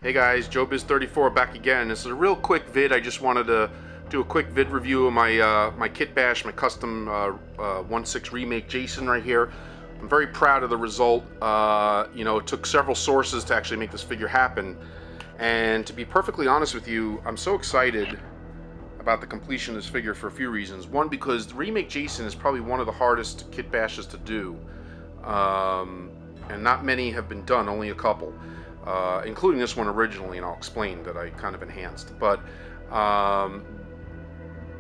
Hey guys, Joebizz34 back again. This is a real quick vid. I just wanted to do a quick vid review of my kit bash, my custom 1/6 Remake Jason right here. I'm very proud of the result. You know, it took several sources to actually make this figure happen. And to be perfectly honest with you, I'm so excited about the completion of this figure for a few reasons. One, because the Remake Jason is probably one of the hardest kit bashes to do. And not many have been done, only a couple. Including this one originally, and I'll explain that I kind of enhanced. But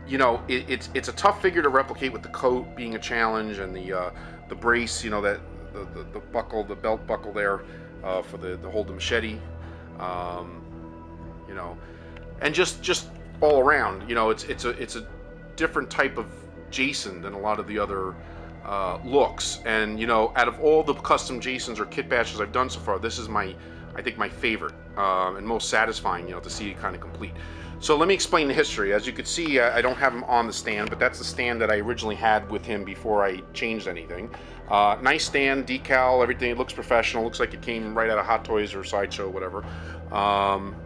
you know, it's a tough figure to replicate with the coat being a challenge, and the brace, you know, that the buckle, the belt buckle there for the hold the machete, you know, and just all around, you know, it's a different type of Jason than a lot of the other looks. And you know, out of all the custom Jasons or kit bashes I've done so far, this is I think my favorite and most satisfying, you know, to see it kind of complete. So let me explain the history. As you can see, I don't have him on the stand, but that's the stand that I originally had with him before I changed anything. Nice stand, decal, everything. It looks professional. Looks like it came right out of Hot Toys or Sideshow, whatever.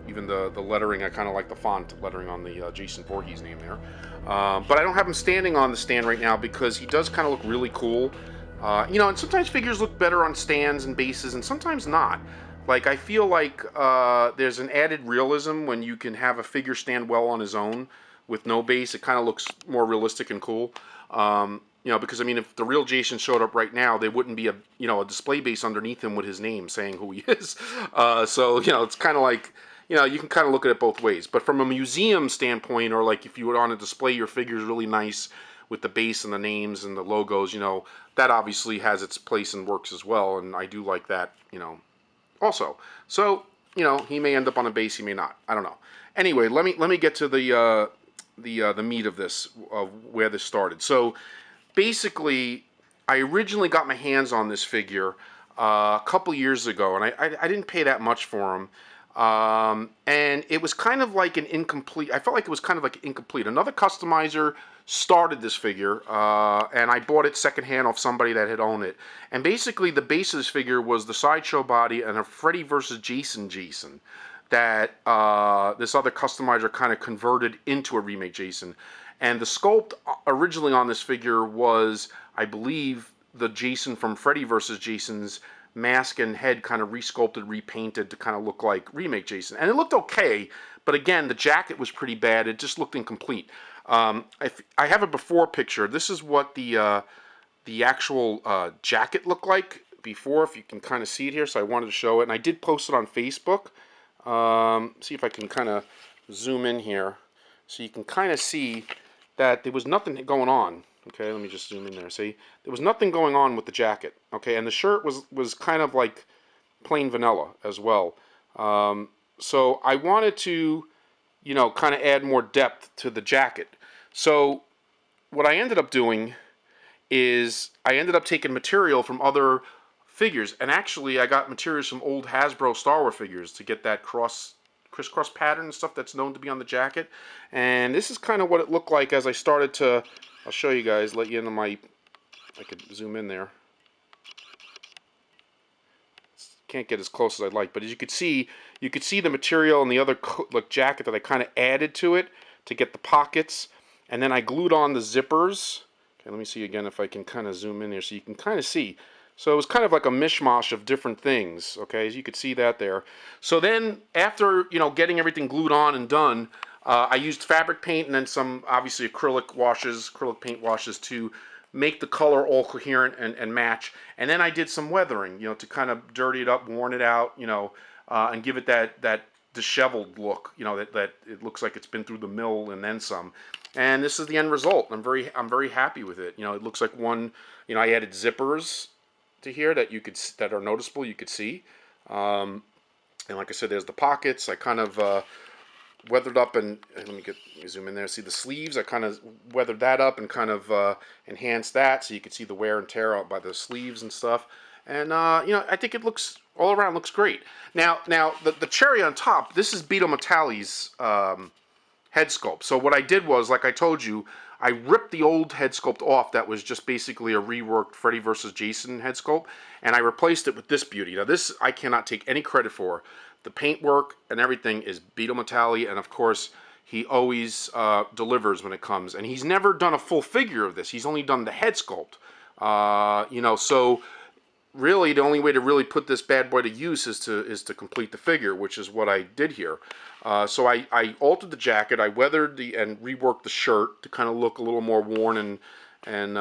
Even the lettering, I kind of like the font lettering on the Jason Voorhees name there. But I don't have him standing on the stand right now because he does kind of look really cool. You know, and sometimes figures look better on stands and bases, and sometimes not. Like, I feel like there's an added realism when you can have a figure stand well on his own with no base. It kind of looks more realistic and cool. You know, because I mean, if the real Jason showed up right now, there wouldn't be a display base underneath him with his name saying who he is. So you know, it's kind of like, you know, you can kind of look at it both ways. But from a museum standpoint, or like if you would want to display your figures really nice with the base and the names and the logos, you know, that obviously has its place and works as well. And I do like that, you know, also. So, you know, he may end up on a base, he may not. I don't know. Anyway, let me get to the meat of this, of where this started. So, basically, I originally got my hands on this figure a couple years ago, and I didn't pay that much for him. And it was kind of like an incomplete, I felt like it was kind of like incomplete. Another customizer started this figure, and I bought it secondhand off somebody that had owned it. And basically the base of this figure was the Sideshow body and a Freddy vs. Jason that this other customizer kind of converted into a Remake Jason. And the sculpt originally on this figure was, I believe, the Jason from Freddy vs. Jason's mask and head kind of resculpted, repainted to kind of look like Remake Jason. And it looked okay, but again, the jacket was pretty bad. It just looked incomplete. I have a before picture. This is what the actual jacket looked like before, if you can kind of see it here. So I wanted to show it, and I did post it on Facebook. See if I can kind of zoom in here, so you can kind of see that there was nothing going on. Okay, let me just zoom in there. See, there was nothing going on with the jacket. Okay, and the shirt was kind of like plain vanilla as well. So I wanted to, you know, kind of add more depth to the jacket. So what I ended up doing is I ended up taking material from other figures, and actually I got materials from old Hasbro Star Wars figures to get that crisscross pattern and stuff that's known to be on the jacket. And this is kind of what it looked like as I started to, I'll show you guys, let you into my, I could zoom in there. Can't get as close as I'd like, but as you could see the material and the other jacket that I kind of added to it to get the pockets, and then I glued on the zippers. Okay, let me see again if I can kind of zoom in there so you can kind of see. So it was kind of like a mishmash of different things, okay, as you could see that there. So then after, you know, getting everything glued on and done, I used fabric paint and then some, obviously, acrylic paint washes to make the color all coherent and match. And then I did some weathering, you know, to kind of dirty it up, worn it out, you know, and give it that disheveled look, you know, that it looks like it's been through the mill and then some. And this is the end result. I'm very happy with it. You know, it looks like one, you know, I added zippers to here that are noticeable, you could see. And like I said, there's the pockets. I kind of weathered up, and let me zoom in there, see the sleeves. I kind of weathered that up and kind of enhanced that so you could see the wear and tear out by the sleeves and stuff. And you know, I think it looks all around looks great. Now the cherry on top, this is Betomatali's head sculpt. So what I did was, like I told you, I ripped the old head sculpt off that was just basically a reworked Freddy vs. Jason head sculpt, and I replaced it with this beauty. Now this I cannot take any credit for. the paintwork and everything is Betomatali, and of course he always delivers when it comes. And he's never done a full figure of this. He's only done the head sculpt. You know, so really the only way to really put this bad boy to use is to complete the figure, which is what I did here. So I altered the jacket, I weathered and reworked the shirt to kind of look a little more worn and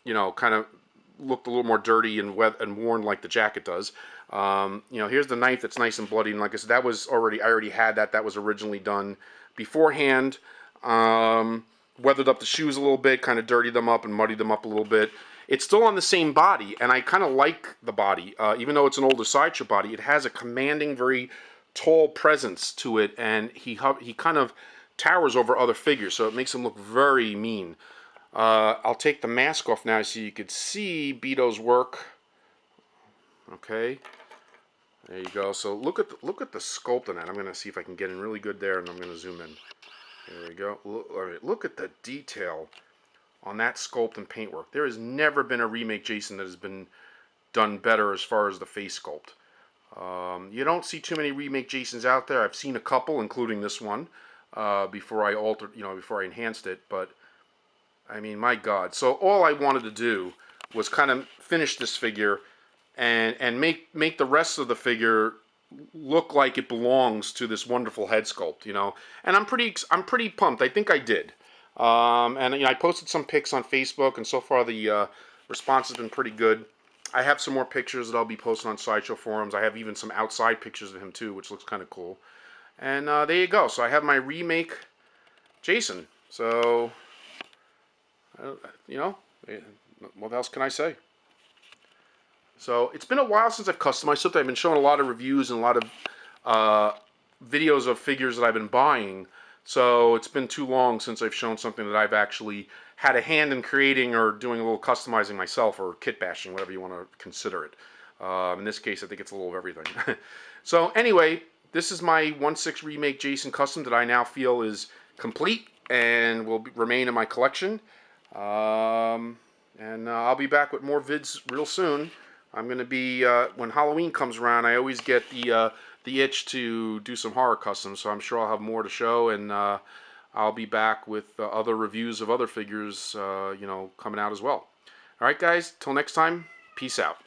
you know, kind of looked a little more dirty and wet and worn like the jacket does. You know, here's the knife that's nice and bloody, and like I said, that was already, I already had that. That was originally done beforehand. Weathered up the shoes a little bit, kind of dirtied them up and muddied them up a little bit. It's still on the same body, and I kind of like the body. Even though it's an older Sideshow body, it has a commanding, very tall presence to it, and he kind of towers over other figures, so it makes him look very mean. I'll take the mask off now so you could see Beto's work. Okay, there you go. So look at the sculpt on that. I'm going to see if I can get in really good there, and I'm going to zoom in. There we go. All right, look at the detail on that sculpt and paintwork. There has never been a Remake Jason that has been done better as far as the face sculpt. You don't see too many Remake Jasons out there. I've seen a couple, including this one, before I altered, you know, before I enhanced it. But I mean, my God. So all I wanted to do was kind of finish this figure and make the rest of the figure look like it belongs to this wonderful head sculpt, you know. And I'm pretty pumped. I think I did. And you know, I posted some pics on Facebook, and so far the response has been pretty good. I have some more pictures that I'll be posting on Sideshow forums. I have even some outside pictures of him too, which looks kind of cool. And there you go. So I have my Remake Jason. So you know, what else can I say? So it's been a while since I've customized something. I've been showing a lot of reviews and a lot of videos of figures that I've been buying. So it's been too long since I've shown something that I've actually had a hand in creating or doing a little customizing myself, or kit bashing, whatever you want to consider it. In this case, I think it's a little of everything. So anyway, this is my 1/6 Remake Jason custom that I now feel is complete and will remain in my collection. And I'll be back with more vids real soon. I'm going to be, when Halloween comes around, I always get the itch to do some horror customs, so I'm sure I'll have more to show, and I'll be back with other reviews of other figures, you know, coming out as well. Alright guys, till next time, peace out.